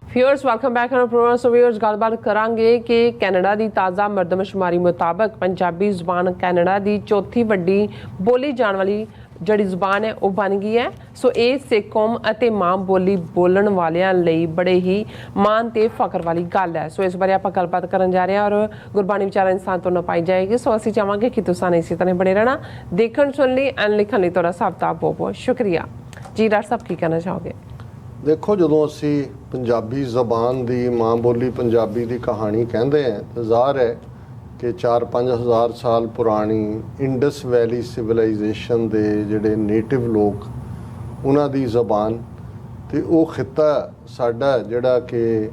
Viewers welcome back on program. So viewers गलबात करांगे कि कैनेडा की ताज़ा मरदमशुमारी मुताबिक पंजाबी जुबान कैनेडा की चौथी वड्डी बोली जाने वाली जिहड़ी जुबान है वह बन गई है। सो ये सिख कौम अते मां बोली बोलन वालियां लई बड़े ही मान ते फख्र वाली गल है। सो इस बारे आपां गलबात करन जा रहे हैं और गुरबाणी विचारा इंसान तो नपाई जाएगी। सो असीं चाहांगे कि तुसां इसी तरह बने रहना, देखण सुन लई एंड लिखण लई तुहाडा सब दा बहुत बहुत शुक्रिया जी। डॉक्टर साहब की कहना चाहोगे? देखो, ਜਦੋਂ ਅਸੀਂ ਪੰਜਾਬੀ ਜ਼ਬਾਨ ਦੀ ਮਾਂ ਬੋਲੀ ਪੰਜਾਬੀ ਦੀ ਕਹਾਣੀ ਕਹਿੰਦੇ ਹਾਂ ਤਾਂ ਜ਼ਾਹਰ ਹੈ ਕਿ 4-5 ਹਜ਼ਾਰ ਸਾਲ ਪੁਰਾਣੀ ਇੰਡਸ ਵੈਲੀ ਸਿਵਲਾਈਜੇਸ਼ਨ ਦੇ ਜਿਹੜੇ ਨੇਟਿਵ ਲੋਕ ਉਹਨਾਂ ਦੀ ਜ਼ਬਾਨ ਤੇ ਉਹ ਖਿੱਤਾ ਸਾਡਾ ਜਿਹੜਾ ਕਿ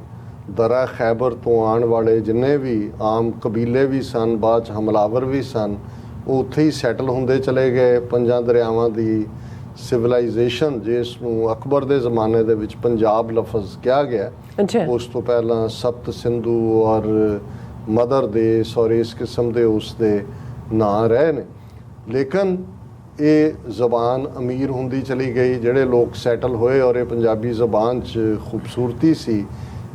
ਦਰਾ ਖੈਬਰ ਤੋਂ ਆਉਣ ਵਾਲੇ ਜਿੰਨੇ ਵੀ ਆਮ ਕਬੀਲੇ ਵੀ ਸਨ, ਬਾਅਦ 'ਚ ਹਮਲਾਵਰ ਵੀ ਸਨ, ਉਹ ਉੱਥੇ ਹੀ ਸੈਟਲ ਹੁੰਦੇ ਚਲੇ ਗਏ। ਪੰਜਾਂ ਦਰਿਆਵਾਂ ਦੀ ਸਿਵਲਾਈਜੇਸ਼ਨ ਜਿਸ ਨੂੰ ਅਕਬਰ ਦੇ ਜ਼ਮਾਨੇ ਦੇ ਵਿੱਚ ਪੰਜਾਬ ਲਫ਼ਜ਼ ਕਿਹਾ ਗਿਆ, ਉਸ ਤੋਂ ਪਹਿਲਾਂ ਸਪਤ ਸਿੰਧੂ ਔਰ ਮਦਰ ਦੇਸ ਔਰ ਇਸ ਕਿਸਮ ਦੇ ਉਸ ਦੇ ਨਾਂ ਰਹੇ ਨੇ। ਲੇਕਿਨ ਇਹ ਜ਼ਬਾਨ ਅਮੀਰ ਹੁੰਦੀ ਚਲੀ ਗਈ। ਜਿਹੜੇ ਲੋਕ ਸੈਟਲ ਹੋਏ ਔਰ ਇਹ ਪੰਜਾਬੀ ਜ਼ਬਾਨ 'ਚ ਖੂਬਸੂਰਤੀ ਸੀ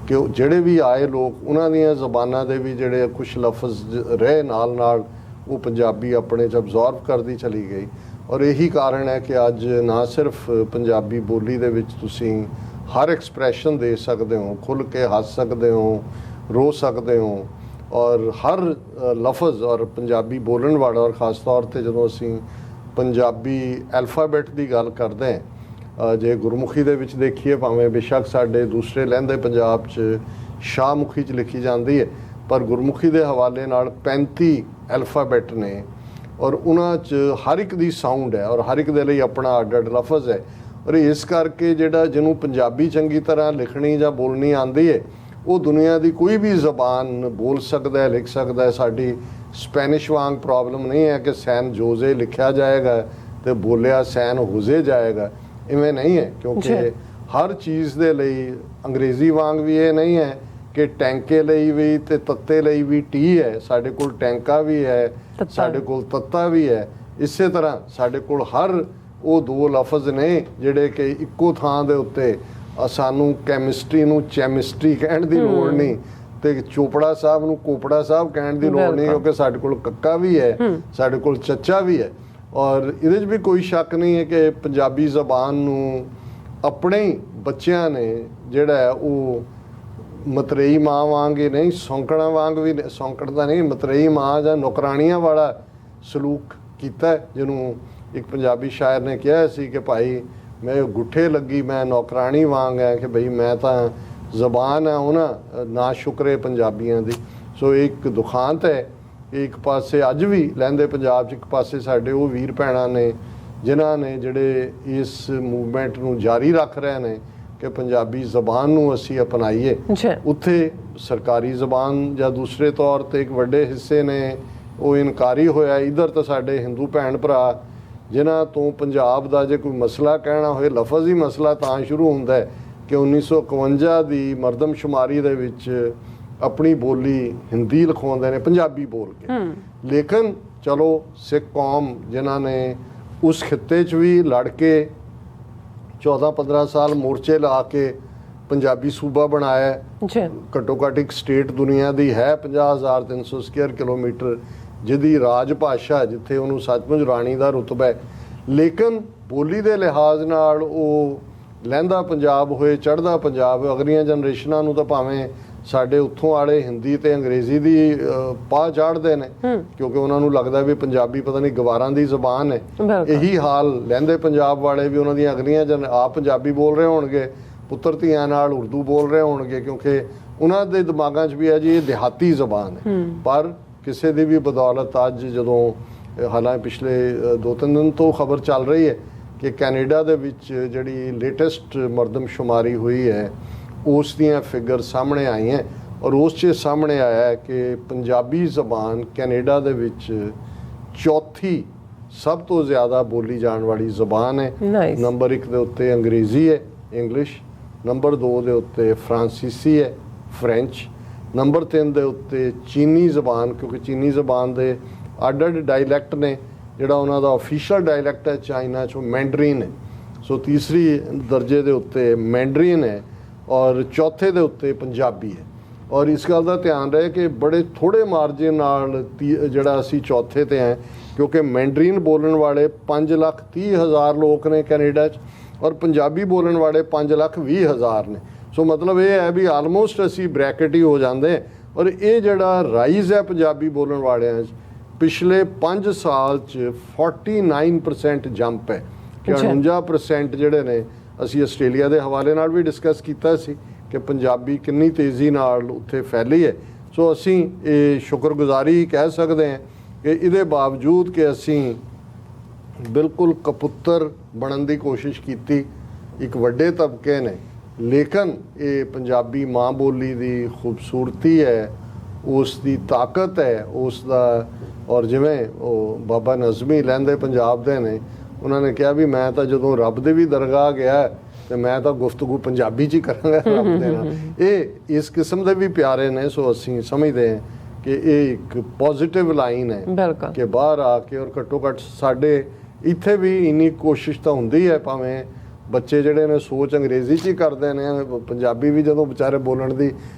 ਕਿ ਜਿਹੜੇ ਵੀ ਆਏ ਲੋਕ ਉਹਨਾਂ ਦੀਆਂ ਜ਼ਬਾਨਾਂ ਦੇ ਵੀ ਜਿਹੜੇ ਕੁਛ ਲਫ਼ਜ਼ ਰਹੇ ਨਾਲ ਨਾਲ ਉਹ ਪੰਜਾਬੀ ਆਪਣੇ 'ਚ ਅਬਜ਼ੋਰਵ ਕਰਦੀ ਚਲੀ ਗਈ। ਔਰ ਇਹੀ ਕਾਰਨ ਹੈ ਕਿ ਅੱਜ ਨਾ ਸਿਰਫ ਪੰਜਾਬੀ ਬੋਲੀ ਦੇ ਵਿੱਚ ਤੁਸੀਂ ਹਰ ਐਕਸਪ੍ਰੈਸ਼ਨ ਦੇ ਸਕਦੇ ਹੋ, ਖੁੱਲ੍ਹ ਕੇ ਹੱਸ ਸਕਦੇ ਹੋ, ਰੋ ਸਕਦੇ ਹੋ ਔਰ ਹਰ ਲਫ਼ਜ਼ ਔਰ ਪੰਜਾਬੀ ਬੋਲਣ ਵਾਲਾ ਔਰ ਖ਼ਾਸ ਤੌਰ 'ਤੇ ਜਦੋਂ ਅਸੀਂ ਪੰਜਾਬੀ ਐਲਫਾਬੈਟ ਦੀ ਗੱਲ ਕਰਦੇ ਹਾਂ, ਜੇ ਗੁਰਮੁਖੀ ਦੇ ਵਿੱਚ ਦੇਖੀਏ ਭਾਵੇਂ ਬੇਸ਼ੱਕ ਸਾਡੇ ਦੂਸਰੇ ਲਹਿੰਦੇ ਪੰਜਾਬ 'ਚ ਸ਼ਾਹਮੁਖੀ 'ਚ ਲਿਖੀ ਜਾਂਦੀ ਹੈ, ਪਰ ਗੁਰਮੁਖੀ ਦੇ ਹਵਾਲੇ ਨਾਲ 35 ਐਲਫਾਬੈਟ ਨੇ ਔਰ ਉਹਨਾਂ 'ਚ ਹਰ ਇੱਕ ਦੀ ਸਾਊਂਡ ਹੈ ਔਰ ਹਰ ਇੱਕ ਦੇ ਲਈ ਆਪਣਾ ਅੱਡ ਅੱਡ ਲਫ਼ਜ਼ ਹੈ। ਔਰ ਇਸ ਕਰਕੇ ਜਿਹੜਾ ਜਿਹਨੂੰ ਪੰਜਾਬੀ ਚੰਗੀ ਤਰ੍ਹਾਂ ਲਿਖਣੀ ਜਾਂ ਬੋਲਣੀ ਆਉਂਦੀ ਹੈ ਉਹ ਦੁਨੀਆ ਦੀ ਕੋਈ ਵੀ ਜ਼ਬਾਨ ਬੋਲ ਸਕਦਾ ਹੈ, ਲਿਖ ਸਕਦਾ ਹੈ। ਸਾਡੀ ਸਪੈਨਿਸ਼ ਵਾਂਗ ਪ੍ਰੋਬਲਮ ਨਹੀਂ ਹੈ ਕਿ ਸੈਨ ਜੋਜ਼ੇ ਲਿਖਿਆ ਜਾਏਗਾ ਅਤੇ ਬੋਲਿਆ ਸੈਨ ਹੋਜ਼ੇ ਜਾਏਗਾ, ਇਵੇਂ ਨਹੀਂ ਹੈ। ਕਿਉਂਕਿ ਹਰ ਚੀਜ਼ ਦੇ ਲਈ ਅੰਗਰੇਜ਼ੀ ਵਾਂਗ ਵੀ ਇਹ ਨਹੀਂ ਹੈ ਕਿ ਟੈਂਕੇ ਲਈ ਵੀ ਅਤੇ ਤੱਤੇ ਲਈ ਵੀ ਟੀ ਹੈ। ਸਾਡੇ ਕੋਲ ਟੈਂਕਾ ਵੀ ਹੈ, ਸਾਡੇ ਕੋਲ ਤੱਤਾ ਵੀ ਹੈ। ਇਸੇ ਤਰ੍ਹਾਂ ਸਾਡੇ ਕੋਲ ਹਰ ਉਹ ਦੋ ਲਫ਼ਜ਼ ਨੇ ਜਿਹੜੇ ਕਿ ਇੱਕੋ ਥਾਂ ਦੇ ਉੱਤੇ ਸਾਨੂੰ ਕੈਮਿਸਟਰੀ ਨੂੰ ਚੈਮਿਸਟਰੀ ਕਹਿਣ ਦੀ ਲੋੜ ਨਹੀਂ ਅਤੇ ਚੋਪੜਾ ਸਾਹਿਬ ਨੂੰ ਕੋਪੜਾ ਸਾਹਿਬ ਕਹਿਣ ਦੀ ਲੋੜ ਨਹੀਂ, ਕਿਉਂਕਿ ਸਾਡੇ ਕੋਲ ਕੱਕਾ ਵੀ ਹੈ, ਸਾਡੇ ਕੋਲ ਚੱਚਾ ਵੀ ਹੈ। ਔਰ ਇਹਦੇ 'ਚ ਵੀ ਕੋਈ ਸ਼ੱਕ ਨਹੀਂ ਹੈ ਕਿ ਪੰਜਾਬੀ ਜ਼ਬਾਨ ਨੂੰ ਆਪਣੇ ਹੀ ਬੱਚਿਆਂ ਨੇ ਜਿਹੜਾ ਹੈ ਉਹ ਮਤਰੇਈ ਮਾਂ ਵਾਂਗ ਹੀ ਨਹੀਂ, ਸੌਂਕਣਾ ਵਾਂਗ ਵੀ, ਸੌਂਕਣ ਤਾਂ ਨਹੀਂ, ਮਤਰੇਈ ਮਾਂ ਜਾਂ ਨੌਕਰਾਣੀਆਂ ਵਾਲਾ ਸਲੂਕ ਕੀਤਾ, ਜਿਹਨੂੰ ਇੱਕ ਪੰਜਾਬੀ ਸ਼ਾਇਰ ਨੇ ਕਿਹਾ ਸੀ ਕਿ ਭਾਈ ਮੈਂ ਗੁੱਠੇ ਲੱਗੀ ਮੈਂ ਨੌਕਰਾਣੀ ਵਾਂਗ ਹੈ ਕਿ ਬਈ ਮੈਂ ਤਾਂ ਜ਼ਬਾਨ ਹੈ ਉਹਨਾਂ ਨਾ ਸ਼ੁਕਰੇ ਪੰਜਾਬੀਆਂ ਦੀ। ਸੋ ਇੱਕ ਦੁਖਾਂਤ ਹੈ ਕਿ ਇੱਕ ਪਾਸੇ ਅੱਜ ਵੀ ਲਹਿੰਦੇ ਪੰਜਾਬ 'ਚ, ਇੱਕ ਪਾਸੇ ਸਾਡੇ ਉਹ ਵੀਰ ਭੈਣਾਂ ਨੇ ਜਿਨ੍ਹਾਂ ਨੇ ਜਿਹੜੇ ਇਸ ਮੂਵਮੈਂਟ ਨੂੰ ਜਾਰੀ ਰੱਖ ਰਹੇ ਨੇ ਕਿ ਪੰਜਾਬੀ ਜ਼ਬਾਨ ਨੂੰ ਅਸੀਂ ਅਪਣਾਈਏ। ਉੱਥੇ ਸਰਕਾਰੀ ਜ਼ਬਾਨ ਜਾਂ ਦੂਸਰੇ ਤੌਰ 'ਤੇ ਇੱਕ ਵੱਡੇ ਹਿੱਸੇ ਨੇ ਉਹ ਇਨਕਾਰੀ ਹੋਇਆ। ਇੱਧਰ ਤਾਂ ਸਾਡੇ ਹਿੰਦੂ ਭੈਣ ਭਰਾ ਜਿਨ੍ਹਾਂ ਤੋਂ ਪੰਜਾਬ ਦਾ ਜੇ ਕੋਈ ਮਸਲਾ ਕਹਿਣਾ ਹੋਏ, ਲਫ਼ਜ਼ ਹੀ ਮਸਲਾ ਤਾਂ ਸ਼ੁਰੂ ਹੁੰਦਾ ਹੈ ਕਿ 1951 ਦੀ ਮਰਦਮਸ਼ੁਮਾਰੀ ਦੇ ਵਿੱਚ ਆਪਣੀ ਬੋਲੀ ਹਿੰਦੀ ਲਿਖਵਾਉਂਦੇ ਨੇ ਪੰਜਾਬੀ ਬੋਲ ਕੇ। ਲੇਕਿਨ ਚਲੋ ਸਿੱਖ ਕੌਮ ਜਿਨ੍ਹਾਂ ਨੇ ਉਸ ਖਿੱਤੇ 'ਚ ਵੀ ਲੜ ਕੇ 14-15 ਸਾਲ ਮੋਰਚੇ ਲਾ ਕੇ ਪੰਜਾਬੀ ਸੂਬਾ ਬਣਾਇਆ। ਘੱਟੋ ਘੱਟ ਇੱਕ ਸਟੇਟ ਦੁਨੀਆ ਦੀ ਹੈ 50,300 ਸਕੁਅਰ ਕਿਲੋਮੀਟਰ ਜਿਹਦੀ ਰਾਜ ਭਾਸ਼ਾ, ਜਿੱਥੇ ਉਹਨੂੰ ਸੱਚਮੁੱਚ ਰਾਣੀ ਦਾ ਰੁਤਬਾ ਹੈ। ਲੇਕਿਨ ਬੋਲੀ ਦੇ ਲਿਹਾਜ਼ ਨਾਲ ਉਹ ਲਹਿੰਦਾ ਪੰਜਾਬ ਹੋਏ, ਚੜ੍ਹਦਾ ਪੰਜਾਬ ਹੋਏ, ਅਗਲੀਆਂ ਜਨਰੇਸ਼ਨਾਂ ਨੂੰ ਤਾਂ ਭਾਵੇਂ ਸਾਡੇ ਉੱਥੋਂ ਵਾਲੇ ਹਿੰਦੀ ਅਤੇ ਅੰਗਰੇਜ਼ੀ ਦੀ ਪਾਹ ਚਾੜ੍ਹਦੇ ਨੇ ਕਿਉਂਕਿ ਉਹਨਾਂ ਨੂੰ ਲੱਗਦਾ ਵੀ ਪੰਜਾਬੀ ਪਤਾ ਨਹੀਂ ਗਵਾਰਾਂ ਦੀ ਜ਼ਬਾਨ ਹੈ। ਇਹੀ ਹਾਲ ਲਹਿੰਦੇ ਪੰਜਾਬ ਵਾਲੇ ਵੀ, ਉਹਨਾਂ ਦੀਆਂ ਅਗਲੀਆਂ ਆਪ ਪੰਜਾਬੀ ਬੋਲ ਰਹੇ ਹੋਣਗੇ, ਪੁੱਤਰ ਧੀਆਂ ਨਾਲ ਉਰਦੂ ਬੋਲ ਰਹੇ ਹੋਣਗੇ ਕਿਉਂਕਿ ਉਹਨਾਂ ਦੇ ਦਿਮਾਗਾਂ 'ਚ ਵੀ ਹੈ ਜੀ ਇਹ ਦਿਹਾਤੀ ਜ਼ਬਾਨ ਹੈ। ਪਰ ਕਿਸੇ ਦੀ ਵੀ ਬਦੌਲਤ ਅੱਜ ਜਦੋਂ ਹਾਲਾਂਕਿ ਪਿਛਲੇ 2-3 ਦਿਨ ਤੋਂ ਖਬਰ ਚੱਲ ਰਹੀ ਹੈ ਕਿ ਕੈਨੇਡਾ ਦੇ ਵਿੱਚ ਜਿਹੜੀ ਲੇਟੈਸਟ ਮਰਦਮਸ਼ੁਮਾਰੀ ਹੋਈ ਹੈ ਉਸ ਦੀਆਂ ਫਿਗਰ ਸਾਹਮਣੇ ਆਈਆਂ ਔਰ ਉਸ 'ਚ ਸਾਹਮਣੇ ਆਇਆ ਹੈ ਕਿ ਪੰਜਾਬੀ ਜ਼ਬਾਨ ਕੈਨੇਡਾ ਦੇ ਵਿੱਚ ਚੌਥੀ ਸਭ ਤੋਂ ਜ਼ਿਆਦਾ ਬੋਲੀ ਜਾਣ ਵਾਲੀ ਜ਼ਬਾਨ ਹੈ। ਨੰਬਰ 1 ਦੇ ਉੱਤੇ ਅੰਗਰੇਜ਼ੀ ਹੈ, ਇੰਗਲਿਸ਼। ਨੰਬਰ 2 ਦੇ ਉੱਤੇ ਫਰਾਂਸੀਸੀ ਹੈ, ਫਰੈਂਚ। ਨੰਬਰ 3 ਦੇ ਉੱਤੇ ਚੀਨੀ ਜ਼ਬਾਨ, ਕਿਉਂਕਿ ਚੀਨੀ ਜ਼ਬਾਨ ਦੇ ਅੱਡ ਅੱਡ ਡਾਇਲੈਕਟ ਨੇ। ਜਿਹੜਾ ਉਹਨਾਂ ਦਾ ਆਫੀਸ਼ੀਅਲ ਡਾਇਲੈਕਟ ਹੈ ਚਾਈਨਾ 'ਚੋਂ ਮੈਂਡਰੀਨ ਹੈ। ਸੋ ਤੀਸਰੀ ਦਰਜੇ ਦੇ ਉੱਤੇ ਮੈਂਡਰੀਨ ਹੈ ਔਰ ਚੌਥੇ ਦੇ ਉੱਤੇ ਪੰਜਾਬੀ ਹੈ। ਔਰ ਇਸ ਗੱਲ ਦਾ ਧਿਆਨ ਰਹੇ ਕਿ ਬੜੇ ਥੋੜੇ ਮਾਰਜਿਨ ਨਾਲ ਜਿਹੜਾ ਅਸੀਂ ਚੌਥੇ ਤੇ ਹੈ, ਕਿਉਂਕਿ ਮੈਂਡਰੀਨ ਬੋਲਣ ਵਾਲੇ 5,30,000 ਲੋਕ ਨੇ ਕੈਨੇਡਾ 'ਚ ਔਰ ਪੰਜਾਬੀ ਬੋਲਣ ਵਾਲੇ 5,20,000 ਨੇ। ਸੋ ਮਤਲਬ ਇਹ ਹੈ ਵੀ ਆਲਮੋਸਟ ਅਸੀਂ ਬ੍ਰੈਕਟ ਹੀ ਹੋ ਜਾਂਦੇ। ਔਰ ਇਹ ਜਿਹੜਾ ਰਾਈਜ਼ ਹੈ ਪੰਜਾਬੀ ਬੋਲਣ ਵਾਲਿਆਂ 'ਚ ਪਿਛਲੇ 5 ਸਾਲ 'ਚ 49% ਜੰਪ ਹੈ ਕਿ 49% ਜਿਹੜੇ ਨੇ। ਅਸੀਂ ਆਸਟ੍ਰੇਲੀਆ ਦੇ ਹਵਾਲੇ ਨਾਲ ਵੀ ਡਿਸਕਸ ਕੀਤਾ ਸੀ ਕਿ ਪੰਜਾਬੀ ਕਿੰਨੀ ਤੇਜ਼ੀ ਨਾਲ ਉੱਥੇ ਫੈਲੀ ਹੈ। ਸੋ ਅਸੀਂ ਇਹ ਸ਼ੁਕਰਗੁਜ਼ਾਰੀ ਕਹਿ ਸਕਦੇ ਹਾਂ ਕਿ ਇਹਦੇ ਬਾਵਜੂਦ ਕਿ ਅਸੀਂ ਬਿਲਕੁਲ ਕਪੁੱਤਰ ਬਣਨ ਦੀ ਕੋਸ਼ਿਸ਼ ਕੀਤੀ ਇੱਕ ਵੱਡੇ ਤਬਕੇ ਨੇ, ਲੇਕਿਨ ਇਹ ਪੰਜਾਬੀ ਮਾਂ ਬੋਲੀ ਦੀ ਖੂਬਸੂਰਤੀ ਹੈ, ਉਸ ਦੀ ਤਾਕਤ ਹੈ, ਉਸ ਦਾ। ਔਰ ਜਿਵੇਂ ਉਹ ਬਾਬਾ ਨਜ਼ਮੀ ਲਹਿੰਦੇ ਪੰਜਾਬ ਦੇ ਨੇ, ਉਹਨਾਂ ਨੇ ਕਿਹਾ ਵੀ ਮੈਂ ਤਾਂ ਜਦੋਂ ਰੱਬ ਦੇ ਵੀ ਦਰਗਾਹ ਗਿਆ ਤੇ ਮੈਂ ਤਾਂ ਗੁਫ਼ਤਗੂ ਪੰਜਾਬੀ 'ਚ ਹੀ ਕਰਾਂਗਾ ਰੱਬ ਦੇ ਨਾਲ। ਇਹ ਇਸ ਕਿਸਮ ਦੇ ਵੀ ਪਿਆਰੇ ਨੇ। ਸੋ ਅਸੀਂ ਸਮਝਦੇ ਹਾਂ ਕਿ ਇਹ ਇੱਕ ਪੋਜ਼ਿਟਿਵ ਲਾਈਨ ਹੈ ਕਿ ਬਾਹਰ ਆ ਕੇ ਔਰ ਘੱਟੋ ਘੱਟ ਸਾਡੇ ਇੱਥੇ ਵੀ ਇੰਨੀ ਕੋਸ਼ਿਸ਼ ਤਾਂ ਹੁੰਦੀ ਹੈ, ਭਾਵੇਂ ਬੱਚੇ ਜਿਹੜੇ ਨੇ ਸੋਚ ਅੰਗਰੇਜ਼ੀ 'ਚ ਹੀ ਕਰਦੇ ਨੇ, ਪੰਜਾਬੀ ਵੀ ਜਦੋਂ ਵਿਚਾਰੇ ਬੋਲਣ ਦੀ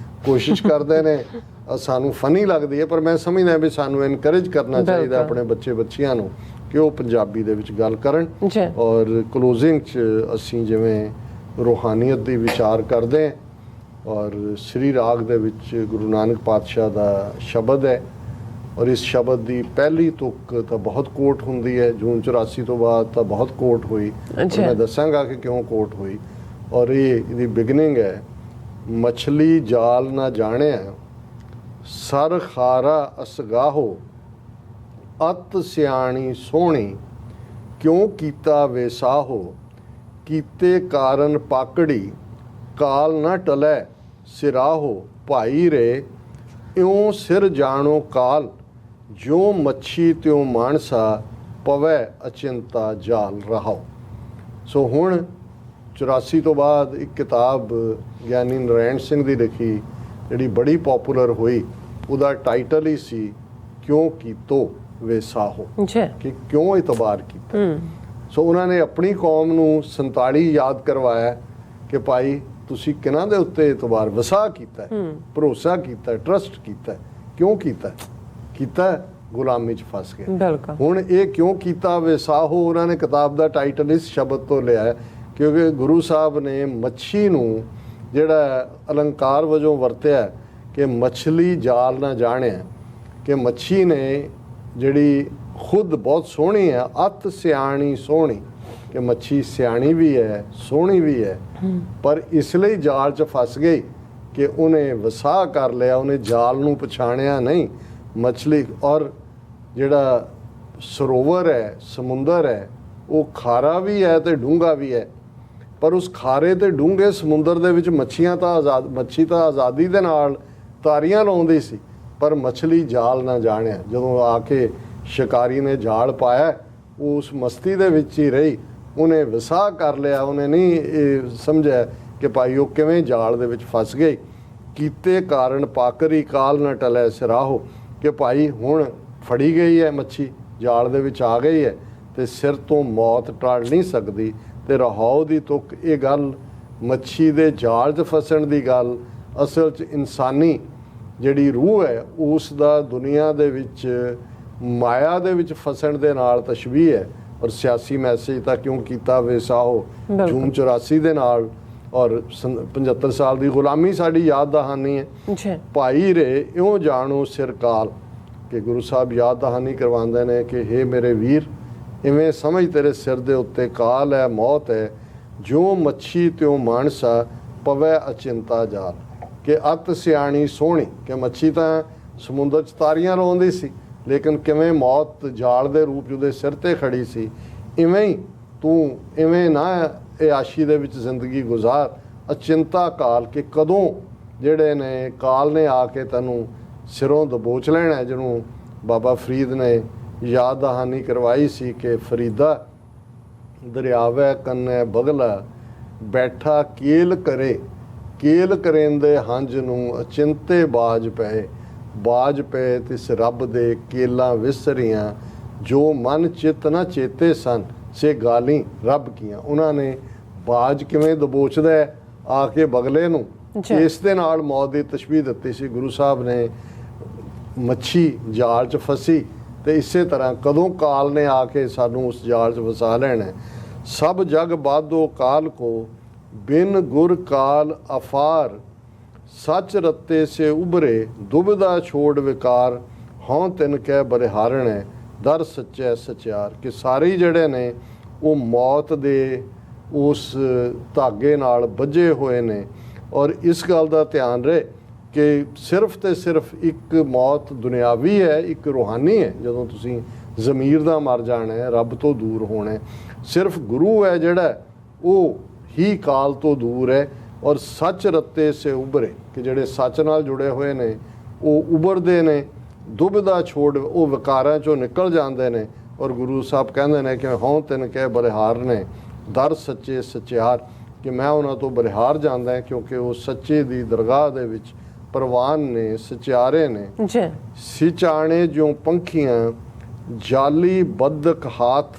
ਕੋਸ਼ਿਸ਼ ਕਰਦੇ ਨੇ ਸਾਨੂੰ ਫਨੀ ਲੱਗਦੀ ਹੈ, ਪਰ ਮੈਂ ਸਮਝਦਾ ਵੀ ਸਾਨੂੰ ਇਨਕਰੇਜ ਕਰਨਾ ਚਾਹੀਦਾ ਆਪਣੇ ਬੱਚੇ ਬੱਚੀਆਂ ਨੂੰ ਕਿ ਉਹ ਪੰਜਾਬੀ ਦੇ ਵਿੱਚ ਗੱਲ ਕਰਨ। ਔਰ ਕਲੋਜ਼ਿੰਗ 'ਚ ਅਸੀਂ ਜਿਵੇਂ ਰੂਹਾਨੀਅਤ ਦੀ ਵਿਚਾਰ ਕਰਦੇ ਹਾਂ ਔਰ ਸ੍ਰੀ ਰਾਗ ਦੇ ਵਿੱਚ ਗੁਰੂ ਨਾਨਕ ਪਾਤਸ਼ਾਹ ਦਾ ਸ਼ਬਦ ਹੈ ਔਰ ਇਸ ਸ਼ਬਦ ਦੀ ਪਹਿਲੀ ਤੁਕ ਤਾਂ ਬਹੁਤ ਕੋਟ ਹੁੰਦੀ ਹੈ। ਜੂਨ 84 ਤੋਂ ਬਾਅਦ ਤਾਂ ਬਹੁਤ ਕੋਟ ਹੋਈ। ਮੈਂ ਦੱਸਾਂਗਾ ਕਿ ਕਿਉਂ ਕੋਟ ਹੋਈ। ਔਰ ਇਹਦੀ ਬਿਗਨਿੰਗ ਹੈ, ਮਛਲੀ ਜਾਲ ਨਾ ਜਾਣਿਆ ਸਰ ਖਾਰਾ ਅਸਗਾਹੋ, ਅਤ ਸਿਆਣੀ ਸੋਹਣੀ ਕਿਉਂ ਕੀਤਾ ਵੇਸਾਹੋ, ਕੀਤੇ ਕਾਰਨ ਪਾਕੜੀ ਕਾਲ ਨਾ ਟਲੈ ਸਿਰਾਹੋ, ਭਾਈ ਰੇ ਇਉਂ ਸਿਰ ਜਾਣੋ ਕਾਲ, ਜੋ ਮੱਛੀ ਤਿਉ ਮਾਨਸਾ ਪਵੈ ਅਚਿੰਤਾ ਜਾਲ ਰਹਾਓ। ਸੋ ਹੁਣ 84 ਤੋਂ ਬਾਅਦ ਇੱਕ ਕਿਤਾਬ ਗਿਆਨੀ ਨਰੈਣ ਸਿੰਘ ਦੀ ਲਿਖੀ ਜਿਹੜੀ ਬੜੀ ਪਪੂਲਰ ਹੋਈ, ਉਹਦਾ ਟਾਈਟਲ ਹੀ ਸੀ ਕਿਉਂ ਕੀਤੋ ਵੇਸਾਹੋ, ਕਿ ਕਿਉਂ ਇਤਬਾਰ ਕੀਤਾ। ਸੋ ਉਹਨਾਂ ਨੇ ਆਪਣੀ ਕੌਮ ਨੂੰ 47 ਯਾਦ ਕਰਵਾਇਆ ਕਿ ਭਾਈ ਤੁਸੀਂ ਕਿਹਨਾਂ ਦੇ ਉੱਤੇ ਇਤਬਾਰ ਵਸਾ ਕੀਤਾ, ਭਰੋਸਾ ਕੀਤਾ, ਟਰਸਟ ਕੀਤਾ। ਕਿਉਂ ਕੀਤਾ ਗੁਲਾਮੀ 'ਚ ਫਸ ਗਏ। ਹੁਣ ਇਹ ਕਿਉਂ ਕੀਤਾ ਵੇਸਾਹੋ ਉਹਨਾਂ ਨੇ ਕਿਤਾਬ ਦਾ ਟਾਈਟਲ ਇਸ ਸ਼ਬਦ ਤੋਂ ਲਿਆ, ਕਿਉਂਕਿ ਗੁਰੂ ਸਾਹਿਬ ਨੇ ਮੱਛੀ ਨੂੰ ਜਿਹੜਾ ਅਲੰਕਾਰ ਵਜੋਂ ਵਰਤਿਆ ਕਿ ਮਛਲੀ ਜਾਲ ਨਾ ਜਾਣਿਆ, ਕਿ ਮੱਛੀ ਨੇ ਜਿਹੜੀ ਖੁਦ ਬਹੁਤ ਸੋਹਣੀ ਹੈ, ਅਤ ਸਿਆਣੀ ਸੋਹਣੀ, ਕਿ ਮੱਛੀ ਸਿਆਣੀ ਵੀ ਹੈ ਸੋਹਣੀ ਵੀ ਹੈ, ਪਰ ਇਸ ਲਈ ਜਾਲ 'ਚ ਫਸ ਗਈ ਕਿ ਉਹਨੇ ਵਸਾ ਕਰ ਲਿਆ, ਉਹਨੇ ਜਾਲ ਨੂੰ ਪਛਾਣਿਆ ਨਹੀਂ। ਮਛਲੀ ਔਰ ਜਿਹੜਾ ਸਰੋਵਰ ਹੈ, ਸਮੁੰਦਰ ਹੈ, ਉਹ ਖਾਰਾ ਵੀ ਹੈ ਤੇ ਡੂੰਘਾ ਵੀ ਹੈ, ਪਰ ਉਸ ਖਾਰੇ ਤੇ ਡੂੰਘੇ ਸਮੁੰਦਰ ਦੇ ਵਿੱਚ ਮੱਛੀ ਤਾਂ ਆਜ਼ਾਦੀ ਦੇ ਨਾਲ ਤਾਰੀਆਂ ਲਾਉਂਦੀ ਸੀ, ਪਰ ਮਛਲੀ ਜਾਲ ਨਾ ਜਾਣਿਆ। ਜਦੋਂ ਆ ਕੇ ਸ਼ਿਕਾਰੀ ਨੇ ਜਾਲ ਪਾਇਆ, ਉਸ ਮਸਤੀ ਦੇ ਵਿੱਚ ਹੀ ਰਹੀ, ਉਹਨੇ ਵਸਾ ਕਰ ਲਿਆ, ਉਹਨੇ ਨਹੀਂ ਇਹ ਸਮਝਿਆ ਕਿ ਭਾਈ ਉਹ ਕਿਵੇਂ ਜਾਲ ਦੇ ਵਿੱਚ ਫਸ ਗਈ। ਕੀਤੇ ਕਾਰਨ ਪਾਕਰੀ ਕਾਲ ਨਾ ਟਲੈ ਸਿਰਾਹੋ, ਕਿ ਭਾਈ ਹੁਣ ਫੜੀ ਗਈ ਹੈ ਮੱਛੀ, ਜਾਲ ਦੇ ਵਿੱਚ ਆ ਗਈ ਹੈ ਤੇ ਸਿਰ ਤੋਂ ਮੌਤ ਟਲ ਨਹੀਂ ਸਕਦੀ। ਤੇ ਰਹਾਓ ਦੀ ਤੁਕ ਇਹ ਗੱਲ, ਮੱਛੀ ਦੇ ਜਾਲ 'ਚ ਫਸਣ ਦੀ ਗੱਲ ਅਸਲ 'ਚ ਇਨਸਾਨੀ ਜਿਹੜੀ ਰੂਹ ਹੈ ਉਸ ਦਾ ਦੁਨੀਆ ਦੇ ਵਿੱਚ ਮਾਇਆ ਦੇ ਵਿੱਚ ਫਸਣ ਦੇ ਨਾਲ ਤਸ਼ਬੀਹ ਹੈ। ਔਰ ਸਿਆਸੀ ਮੈਸੇਜ ਤਾਂ ਕਿਉਂ ਕੀਤਾ ਵੇਸਾਹੋ ਜੂਨ 84 ਦੇ ਨਾਲ, ਔਰ 75 ਸਾਲ ਦੀ ਗੁਲਾਮੀ ਸਾਡੀ ਯਾਦ ਦਹਾਨੀ ਹੈ। ਭਾਈ ਰੇ ਇਉਂ ਜਾਣੋ ਸਿਰਕਾਲ, ਕਿ ਗੁਰੂ ਸਾਹਿਬ ਯਾਦ ਦਹਾਨੀ ਕਰਵਾਉਂਦੇ ਨੇ ਕਿ ਹੇ ਮੇਰੇ ਵੀਰ, ਇਵੇਂ ਸਮਝ ਤੇਰੇ ਸਿਰ ਦੇ ਉੱਤੇ ਕਾਲ ਹੈ, ਮੌਤ ਹੈ, ਜੋ ਮੱਛੀ ਤਿਉ ਮਾਨਸਾ ਪਵੈ ਅਚਿੰਤਾ ਜਾਲ, ਕਿ ਅਤ ਸਿਆਣੀ ਸੋਹਣੀ, ਕਿ ਮੱਛੀ ਤਾਂ ਸਮੁੰਦਰ 'ਚ ਤਾਰੀਆਂ ਲਾਉਂਦੀ ਸੀ, ਲੇਕਿਨ ਕਿਵੇਂ ਮੌਤ ਜਾਲ ਦੇ ਰੂਪ 'ਚ ਉਹਦੇ ਸਿਰ ਤੇ ਖੜੀ ਸੀ, ਇਵੇਂ ਹੀ ਤੂੰ ਇਵੇਂ ਨਾ ਇਹ ਆਸ਼ੀ ਦੇ ਵਿੱਚ ਜ਼ਿੰਦਗੀ ਗੁਜ਼ਾਰ, ਅਚਿੰਤਾ ਕਾਲ, ਕਿ ਕਦੋਂ ਜਿਹੜੇ ਨੇ ਕਾਲ ਨੇ ਆ ਕੇ ਤੈਨੂੰ ਸਿਰੋਂ ਦਬੋਚ ਲੈਣਾ, ਜਿਹਨੂੰ ਬਾਬਾ ਫਰੀਦ ਨੇ ਯਾਦ ਦਹਾਨੀ ਕਰਵਾਈ ਸੀ ਕਿ ਫਰੀਦਾ ਦਰਿਆਵੇ ਕੰਨੇ ਬਗਲਾ, ਬੈਠਾ ਕੇਲ ਕਰੇਂਦੇ ਹੰਝ ਨੂੰ ਅਚਿੰਤੇ ਬਾਜ ਪਏ ਤਿਸ ਰੱਬ ਦੇ ਕੇਲਾਂ ਵਿਸਰੀਆਂ, ਜੋ ਮਨ ਚਿੱਤ ਨਾ ਚੇਤੇ ਸਨ ਸੇ ਗਾਲੀ ਰੱਬ ਕੀਆਂ। ਉਹਨਾਂ ਨੇ ਬਾਜ ਕਿਵੇਂ ਦਬੋਚਦਾ ਹੈ ਆ ਕੇ ਬਗਲੇ ਨੂੰ ਜੀ। ਇਸ ਦੇ ਨਾਲ ਮੌਤ ਦੀ ਤਸ਼ਬੀਹ ਦਿੱਤੀ ਸੀ। ਗੁਰੂ ਸਾਹਿਬ ਨੇ ਮੱਛੀ ਜਾਲ 'ਚ ਫਸੀ ਤੇ ਇਸੇ ਤਰ੍ਹਾਂ ਕਦੋਂ ਕਾਲ ਨੇ ਆ ਕੇ ਸਾਨੂੰ ਉਸ ਜਾਲ 'ਚ ਫਸਾ ਲੈਣਾ। ਸਭ ਜਗ ਬਾਧੋ ਕਾਲ ਕੋ ਬਿਨ ਗੁਰ ਕਾਲ ਅਫਾਰ, ਸੱਚ ਰੱਤੇ ਸੇ ਉਭਰੇ ਦੁਬਿਧਾ ਛੋੜ ਵਿਕਾਰ, ਹਉ ਤਿਨ ਕਹਿ ਬਰਿਹਾਰਣ ਹੈ ਦਰ ਸੱਚੈ ਸਚਿਆਰ। ਕਿ ਸਾਰੇ ਹੀ ਜਿਹੜੇ ਨੇ ਉਹ ਮੌਤ ਦੇ ਉਸ ਧਾਗੇ ਨਾਲ ਬੱਝੇ ਹੋਏ ਨੇ। ਔਰ ਇਸ ਗੱਲ ਦਾ ਧਿਆਨ ਰਹੇ ਕਿ ਸਿਰਫ ਤੇ ਸਿਰਫ ਇੱਕ ਮੌਤ ਦੁਨਿਆਵੀ ਹੈ, ਇੱਕ ਰੂਹਾਨੀ ਹੈ। ਜਦੋਂ ਤੁਸੀਂ ਜ਼ਮੀਰ ਦਾ ਮਰ ਜਾਣਾ ਹੈ, ਰੱਬ ਤੋਂ ਦੂਰ ਹੋਣਾ ਹੈ, ਸਿਰਫ ਗੁਰੂ ਹੈ ਜਿਹੜਾ ਉਹ ਹੀ ਕਾਲ ਤੋਂ ਦੂਰ ਹੈ। ਔਰ ਸੱਚ ਰੱਤੇ ਸੇ ਉਭਰੇ, ਕਿ ਜਿਹੜੇ ਸੱਚ ਨਾਲ ਜੁੜੇ ਹੋਏ ਨੇ ਉਹ ਉਭਰਦੇ ਨੇ, ਦੁਬਿਧਾ ਛੋੜ ਉਹ ਵਿਕਾਰਾਂ ਚੋਂ ਨਿਕਲ ਜਾਂਦੇ ਨੇ। ਔਰ ਗੁਰੂ ਸਾਹਿਬ ਕਹਿੰਦੇ ਨੇ ਕਿ ਹਉ ਤਿਨ ਕਹਿ ਬਲਿਹਾਰ ਨੇ ਦਰ ਸੱਚੇ ਸਚਿਆਰ, ਕਿ ਮੈਂ ਉਹਨਾਂ ਤੋਂ ਬਲਿਹਾਰ ਜਾਂਦਾ ਕਿਉਂਕਿ ਉਹ ਸੱਚੇ ਦੀ ਦਰਗਾਹ ਦੇ ਵਿੱਚ ਪ੍ਰਵਾਨ ਨੇ, ਸਚਿਆਰੇ ਨੇ। ਜੀ। ਸਿਚਾਣੇ ਜਿਉ ਪੰਖੀਆਂ ਜਾਲੀ ਬੱਦਕ ਹਾਥ,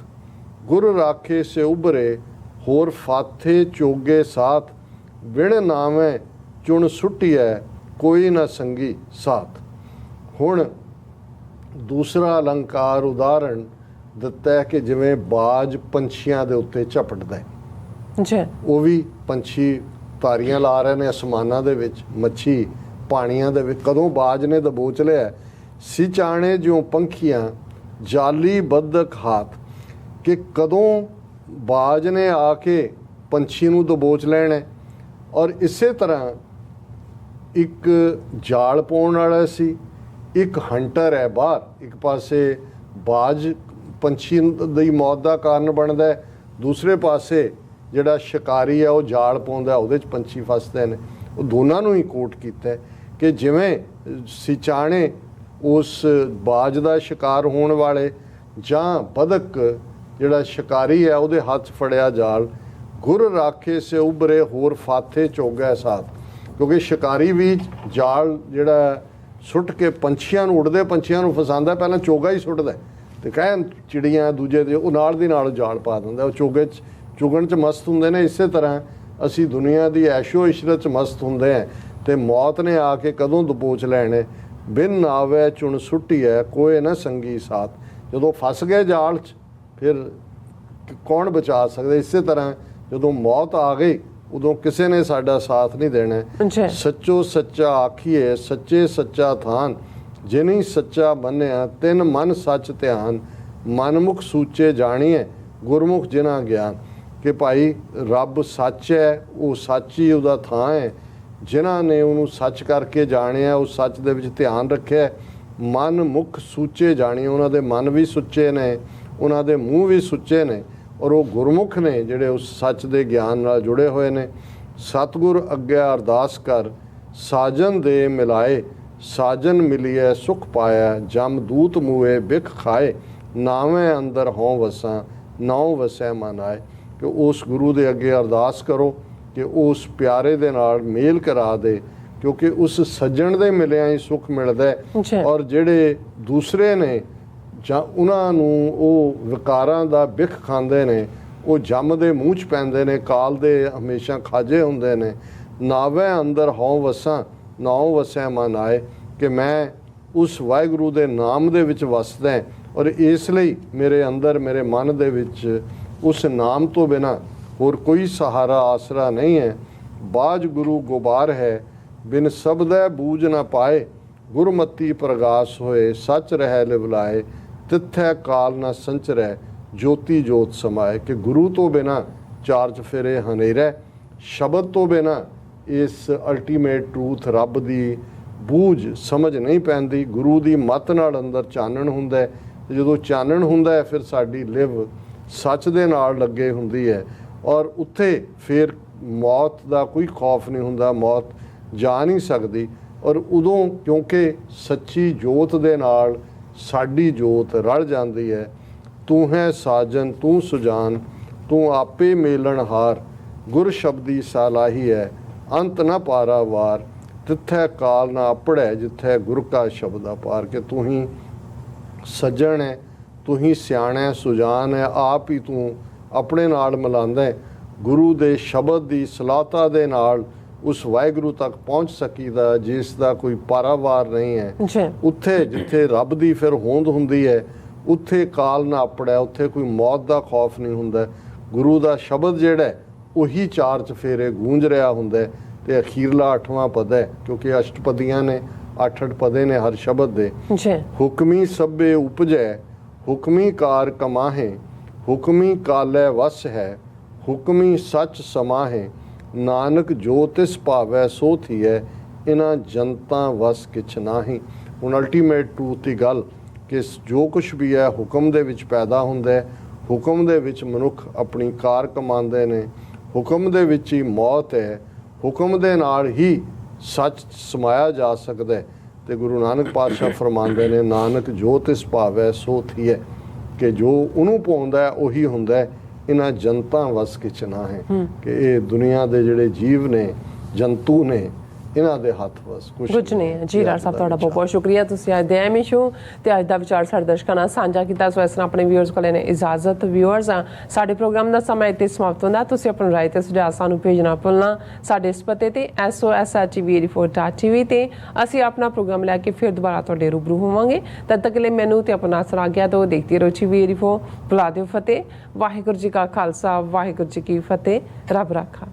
ਗੁਰ ਰਾਖੇ ਸੇ ਉਭਰੇ ਹੋਰ ਫਾਥੇ ਚੋਗੇ ਸਾਥ, ਬਿਨ ਨਾਵੇਂ ਚੁਣ ਸੁੱਟੀਐ ਕੋਈ ਨਾ ਸੰਗੀ ਸਾਥ। ਹੁਣ ਦੂਸਰਾ ਅਲੰਕਾਰ ਉਦਾਹਰਣ ਦਿੱਤਾ ਹੈ ਕਿ ਜਿਵੇਂ ਬਾਜ ਪੰਛੀਆਂ ਦੇ ਉੱਤੇ ਝਪਟਦਾ ਹੈ। ਜੀ। ਉਹ ਵੀ ਪੰਛੀ ਤਾਰੀਆਂ ਲਾ ਰਹੇ ਨੇ ਅਸਮਾਨਾਂ ਦੇ ਵਿੱਚ, ਮੱਛੀ ਪਾਣੀਆਂ ਦੇ ਵਿੱਚ। ਕਦੋਂ ਬਾਜ ਨੇ ਦਬੋਚ ਲਿਆ। ਸਿਚਾਣੇ ਜਿਉ ਪੰਖੀਆਂ ਜਾਲੀ ਬੱਦਕ ਹਾਥ, ਕਿ ਕਦੋਂ ਬਾਜ ਨੇ ਆ ਕੇ ਪੰਛੀ ਨੂੰ ਦਬੋਚ ਲੈਣਾ। ਔਰ ਇਸੇ ਤਰ੍ਹਾਂ ਇੱਕ ਜਾਲ ਪਾਉਣ ਵਾਲਾ ਸੀ, ਇੱਕ ਹੰਟਰ ਹੈ ਬਾਹਰ। ਇੱਕ ਪਾਸੇ ਬਾਜ ਪੰਛੀ ਦੀ ਮੌਤ ਦਾ ਕਾਰਨ ਬਣਦਾ ਹੈ, ਦੂਸਰੇ ਪਾਸੇ ਜਿਹੜਾ ਸ਼ਿਕਾਰੀ ਹੈ ਉਹ ਜਾਲ ਪਾਉਂਦਾ, ਉਹਦੇ 'ਚ ਪੰਛੀ ਫਸਦੇ ਨੇ। ਉਹ ਦੋਨਾਂ ਨੂੰ ਹੀ ਕੋਟ ਕੀਤਾ ਹੈ ਕਿ ਜਿਵੇਂ ਸਿਚਾਣੇ ਉਸ ਬਾਜ ਦਾ ਸ਼ਿਕਾਰ ਹੋਣ ਵਾਲੇ, ਜਾਂ ਬਦਕ ਜਿਹੜਾ ਸ਼ਿਕਾਰੀ ਹੈ ਉਹਦੇ ਹੱਥ ਫੜਿਆ ਜਾਲ, ਗੁਰ ਰਾਖੇ ਸੇ ਉਭਰੇ ਹੋਰ ਫਾਥੇ ਚੋਗਾ ਸਾਥ। ਕਿਉਂਕਿ ਸ਼ਿਕਾਰੀ ਵੀ ਜਾਲ ਜਿਹੜਾ ਸੁੱਟ ਕੇ ਪੰਛੀਆਂ ਨੂੰ, ਉੱਡਦੇ ਪੰਛੀਆਂ ਨੂੰ ਫਸਾਉਂਦਾ, ਪਹਿਲਾਂ ਚੋਗਾ ਹੀ ਸੁੱਟਦਾ ਤੇ ਕਹਿ ਚਿੜੀਆਂ ਦੂਜੇ ਦੇ ਉਹ ਨਾਲ ਦੀ ਨਾਲ ਜਾਲ ਪਾ ਦਿੰਦਾ। ਉਹ ਚੋਗੇ 'ਚ ਚੁਗਣ 'ਚ ਮਸਤ ਹੁੰਦੇ ਨੇ। ਇਸੇ ਤਰ੍ਹਾਂ ਅਸੀਂ ਦੁਨੀਆ ਦੀ ਐਸ਼ੋ ਇਸ਼ਰਤ 'ਚ ਮਸਤ ਹੁੰਦੇ ਹਾਂ ਤੇ ਮੌਤ ਨੇ ਆ ਕੇ ਕਦੋਂ ਦਬੋਚ ਲੈਣੇ। ਬਿਨ ਆਵੇ ਚੁਣ ਸੁੱਟੀ ਹੈ ਕੋਏ ਨਾ ਸੰਗੀ ਸਾਥ। ਜਦੋਂ ਫਸ ਗਏ ਜਾਲ 'ਚ ਫਿਰ ਕੌਣ ਬਚਾ ਸਕਦਾ। ਇਸੇ ਤਰ੍ਹਾਂ ਜਦੋਂ ਮੌਤ ਆ ਗਈ ਉਦੋਂ ਕਿਸੇ ਨੇ ਸਾਡਾ ਸਾਥ ਨਹੀਂ ਦੇਣਾ। ਸੱਚੋ ਸੱਚਾ ਆਖੀਏ ਸੱਚੇ ਸੱਚਾ ਥਾਨ, ਜਿਨੀ ਸੱਚਾ ਮੰਨਿਆ ਤਿਨ ਮਨ ਸੱਚ ਧਿਆਨ, ਮਨਮੁਖ ਸੂਚੇ ਜਾਣੀਏ ਗੁਰਮੁਖ ਜਿਨਾ ਗਿਆਨ। ਕਿ ਭਾਈ ਰੱਬ ਸੱਚ ਹੈ, ਉਹ ਸੱਚ ਹੀ ਉਹਦਾ ਥਾਂ ਹੈ। ਜਿਨ੍ਹਾਂ ਨੇ ਉਹਨੂੰ ਸੱਚ ਕਰਕੇ ਜਾਣਿਆ, ਉਹ ਸੱਚ ਦੇ ਵਿੱਚ ਧਿਆਨ ਰੱਖਿਆ, ਮਨ ਮੁਖ ਸੂਚੇ ਜਾਣੀ, ਉਹਨਾਂ ਦੇ ਮਨ ਵੀ ਸੁੱਚੇ ਨੇ, ਉਹਨਾਂ ਦੇ ਮੂੰਹ ਵੀ ਸੁੱਚੇ ਨੇ। ਔਰ ਉਹ ਗੁਰਮੁਖ ਨੇ ਜਿਹੜੇ ਉਸ ਸੱਚ ਦੇ ਗਿਆਨ ਨਾਲ ਜੁੜੇ ਹੋਏ ਨੇ। ਸਤਿਗੁਰ ਅੱਗੇ ਅਰਦਾਸ ਕਰ ਸਾਜਨ ਦੇ ਮਿਲਾਏ, ਸਾਜਨ ਮਿਲੀਏ ਸੁਖ ਪਾਇਆ, ਜਮ ਦੂਤ ਮੂਏ ਬਿਖ ਖਾਏ, ਨਾਵੇਂ ਅੰਦਰ ਹੋਂ ਵਸਾਂ ਨਾਉ ਵਸੈ ਮਨ ਆਏ। ਕਿ ਉਸ ਗੁਰੂ ਦੇ ਅੱਗੇ ਅਰਦਾਸ ਕਰੋ ਕਿ ਉਸ ਪਿਆਰੇ ਦੇ ਨਾਲ ਮੇਲ ਕਰਾ ਦੇ, ਕਿਉਂਕਿ ਉਸ ਸੱਜਣ ਦੇ ਮਿਲਿਆਂ ਹੀ ਸੁੱਖ ਮਿਲਦਾ ਹੈ। ਔਰ ਜਿਹੜੇ ਦੂਸਰੇ ਨੇ ਜਾਂ ਉਹਨਾਂ ਨੂੰ ਉਹ ਵਿਕਾਰਾਂ ਦਾ ਬਿਖ ਖਾਂਦੇ ਨੇ, ਉਹ ਜੰਮ ਦੇ ਮੂੰਹ 'ਚ ਪੈਂਦੇ ਨੇ, ਕਾਲ ਦੇ ਹਮੇਸ਼ਾ ਖਾਜੇ ਹੁੰਦੇ ਨੇ। ਨਾਵੇਂ ਅੰਦਰ ਹਉ ਵਸਾਂ ਨਾਉ ਵਸੈ ਮਨ ਆਏ, ਕਿ ਮੈਂ ਉਸ ਵਾਹਿਗੁਰੂ ਦੇ ਨਾਮ ਦੇ ਵਿੱਚ ਵਸਦਾ ਔਰ ਇਸ ਲਈ ਮੇਰੇ ਅੰਦਰ ਮੇਰੇ ਮਨ ਦੇ ਵਿੱਚ ਉਸ ਨਾਮ ਤੋਂ ਬਿਨਾਂ ਹੋਰ ਕੋਈ ਸਹਾਰਾ ਆਸਰਾ ਨਹੀਂ ਹੈ। ਬਾਜ ਗੁਰੂ ਗੋਬਾਰ ਹੈ ਬਿਨ ਸ਼ਬਦੈ ਬੂਝ ਨਾ ਪਾਏ, ਗੁਰਮਤੀ ਪ੍ਰਗਾਸ ਹੋਏ ਸੱਚ ਰਹਿ ਲਿਵਲਾਏ, ਤਿੱਥੈ ਕਾਲ ਨਾ ਸੰਚਰੈ ਜੋਤੀ ਜੋਤ ਸਮਾਏ। ਕਿ ਗੁਰੂ ਤੋਂ ਬਿਨਾਂ ਚਾਰ ਚੁਫੇਰੇ ਹਨੇਰਾ, ਸ਼ਬਦ ਤੋਂ ਬਿਨਾਂ ਇਸ ਅਲਟੀਮੇਟ ਟਰੂਥ ਰੱਬ ਦੀ ਬੂਝ ਸਮਝ ਨਹੀਂ ਪੈਂਦੀ। ਗੁਰੂ ਦੀ ਮੱਤ ਨਾਲ ਅੰਦਰ ਚਾਨਣ ਹੁੰਦਾ ਹੈ, ਤੇ ਜਦੋਂ ਚਾਨਣ ਹੁੰਦਾ ਹੈ ਫਿਰ ਸਾਡੀ ਲਿਵ ਸੱਚ ਦੇ ਨਾਲ ਲੱਗੇ ਹੁੰਦੀ ਹੈ। ਔਰ ਉੱਥੇ ਫਿਰ ਮੌਤ ਦਾ ਕੋਈ ਖੌਫ ਨਹੀਂ ਹੁੰਦਾ, ਮੌਤ ਜਾ ਨਹੀਂ ਸਕਦੀ। ਔਰ ਉਦੋਂ ਕਿਉਂਕਿ ਸੱਚੀ ਜੋਤ ਦੇ ਨਾਲ ਸਾਡੀ ਜੋਤ ਰਲ ਜਾਂਦੀ ਹੈ। ਤੂੰ ਹੈ ਸਾਜਨ ਤੂੰ ਸੁਜਾਨ, ਤੂੰ ਆਪੇ ਮੇਲਣ ਹਾਰ, ਗੁਰ ਸ਼ਬਦੀ ਸਾਲਾਹੀ ਹੈ ਅੰਤ ਨਾ ਪਾਰਾ ਵਾਰ, ਤਿੱਥੈ ਕਾਲ ਨਾ ਆਪੜੈ ਜਿੱਥੈ ਗੁਰ ਕਾ ਸ਼ਬਦ ਅਪਾਰ। ਕਿ ਤੂੰ ਹੀ ਸੱਜਣ ਹੈ, ਤੂੰ ਹੀ ਸਿਆਣਾ ਸੁਜਾਨ ਹੈ, ਆਪ ਹੀ ਤੂੰ ਆਪਣੇ ਨਾਲ ਮਿਲਾਉਂਦਾ ਹੈ। ਗੁਰੂ ਦੇ ਸ਼ਬਦ ਦੀ ਸਲਾਹਤਾ ਦੇ ਨਾਲ ਉਸ ਵਾਹਿਗੁਰੂ ਤੱਕ ਪਹੁੰਚ ਸਕੀਦਾ, ਜਿਸ ਦਾ ਕੋਈ ਪਾਰਾਵਾਰ ਨਹੀਂ ਹੈ। ਜੀ ਉੱਥੇ ਜਿੱਥੇ ਰੱਬ ਦੀ ਫਿਰ ਹੋਂਦ ਹੁੰਦੀ ਹੈ, ਉੱਥੇ ਕਾਲ ਨਾ ਆਪੜਿਆ, ਉੱਥੇ ਕੋਈ ਮੌਤ ਦਾ ਖੌਫ ਨਹੀਂ ਹੁੰਦਾ। ਗੁਰੂ ਦਾ ਸ਼ਬਦ ਜਿਹੜਾ ਹੈ, ਉਹੀ ਚਾਰ ਚਫੇਰੇ ਗੂੰਜ ਰਿਹਾ ਹੁੰਦਾ ਹੈ। ਤੇ ਅਖੀਰਲਾ 8ਵਾਂ ਪਦ ਹੈ, ਕਿਉਂਕਿ ਅਸ਼ਟਪਦੀਆਂ ਨੇ, 8 ਪਦੇ ਨੇ ਹਰ ਸ਼ਬਦ ਦੇ। ਜੀ ਹੁਕਮੀ ਸਭੇ ਉਪਜੈ, ਹੁਕਮੀ ਕਾਰ ਕਮਾਹੇ, ਹੁਕਮੀ ਕਾਲੈ ਵਸ ਹੈ, ਹੁਕਮੀ ਸੱਚ ਸਮਾਹੇ, ਨਾਨਕ ਜੋ ਤਿਸ ਭਾਵੈ ਸੋ ਥੀਐ, ਇਹਨਾਂ ਜਨਤਾ ਵਸ ਕਿਛ ਨਾਹੀ। ਹੁਣ ਅਲਟੀਮੇਟ ਟਰੂਥ ਦੀ ਗੱਲ ਕਿ ਜੋ ਕੁਛ ਵੀ ਹੈ ਹੁਕਮ ਦੇ ਵਿੱਚ ਪੈਦਾ ਹੁੰਦਾ ਹੈ, ਹੁਕਮ ਦੇ ਵਿੱਚ ਮਨੁੱਖ ਆਪਣੀ ਕਾਰ ਕਮਾਉਂਦੇ ਨੇ, ਹੁਕਮ ਦੇ ਵਿੱਚ ਹੀ ਮੌਤ ਹੈ, ਹੁਕਮ ਦੇ ਨਾਲ ਹੀ ਸੱਚ ਸਮਾਇਆ ਜਾ ਸਕਦਾ ਹੈ। ਤੇ ਗੁਰੂ ਨਾਨਕ ਪਾਤਸ਼ਾਹ ਫਰਮਾਉਂਦੇ ਨੇ, ਨਾਨਕ ਜੋ ਤਿਸ ਭਾਵੈ ਸੋ ਥੀਐ, ਕਿ ਜੋ ਉਹਨੂੰ ਪਾਉਂਦਾ ਹੈ ਉਹੀ ਹੁੰਦਾ ਹੈ। ਇਹਨਾਂ ਜਨਤਾ ਵਸ ਕਿਛ ਨਾ ਹੈ, ਕਿ ਇਹ ਦੁਨੀਆ ਦੇ ਜਿਹੜੇ ਜੀਵ ਨੇ, ਜੰਤੂ ਨੇ, ਇਹਨਾਂ ਦੇ ਹੱਥ ਵਸ ਕੁਝ ਨਹੀਂ ਹੈ। ਜੀ ਡਾਕਟਰ ਸਾਹਿਬ, ਤੁਹਾਡਾ ਬਹੁਤ ਬਹੁਤ ਸ਼ੁਕਰੀਆ। ਤੁਸੀਂ ਅੱਜ ਦੇ ਐਮ ਇਸ਼ੂ ਤੇ ਅੱਜ ਦਾ ਵਿਚਾਰ ਸਾਡੇ ਦਰਸ਼ਕਾਂ ਨਾਲ ਸਾਂਝਾ ਕੀਤਾ। ਸੋ ਇਸ ਤਰ੍ਹਾਂ ਆਪਣੇ ਵਿਊਅਰਸ ਕੋਲ ਨੇ ਇਜਾਜ਼ਤ। ਵਿਊਅਰਸ, ਸਾਡੇ ਪ੍ਰੋਗਰਾਮ ਦਾ ਸਮਾਂ ਇੱਥੇ ਸਮਾਪਤ ਹੁੰਦਾ। ਤੁਸੀਂ ਆਪਣੀ ਰਾਏ ਤੇ ਸੁਝਾਅ ਸਾਨੂੰ ਭੇਜਣਾ ਭੁੱਲਣਾ ਸਾਡੇ ਇਸ ਪਤੇ ਤੇ SOS@tv84.tv ਤੇ ਅਸੀਂ ਆਪਣਾ ਪ੍ਰੋਗਰਾਮ ਲੈ ਕੇ ਫਿਰ ਦੁਬਾਰਾ ਤੁਹਾਡੇ ਰੂਬਰੂ ਹੋਵਾਂਗੇ। ਤਦ ਤੱਕ ਲਈ ਮੈਨੂੰ ਤੇ ਆਪਣਾ ਆਸਰਾ ਆ ਗਿਆ। ਤੋਂ ਦੇਖਦੇ ਰਹੋ TV84। ਬੁਲਾ ਦਿਓ ਫਤਿਹ। ਵਾਹਿਗੁਰੂ ਜੀ ਕਾ ਖਾਲਸਾ, ਵਾਹਿਗੁਰੂ ਜੀ ਕੀ ਫਤਿਹ। ਰੱਬ ਰਾਖਾ।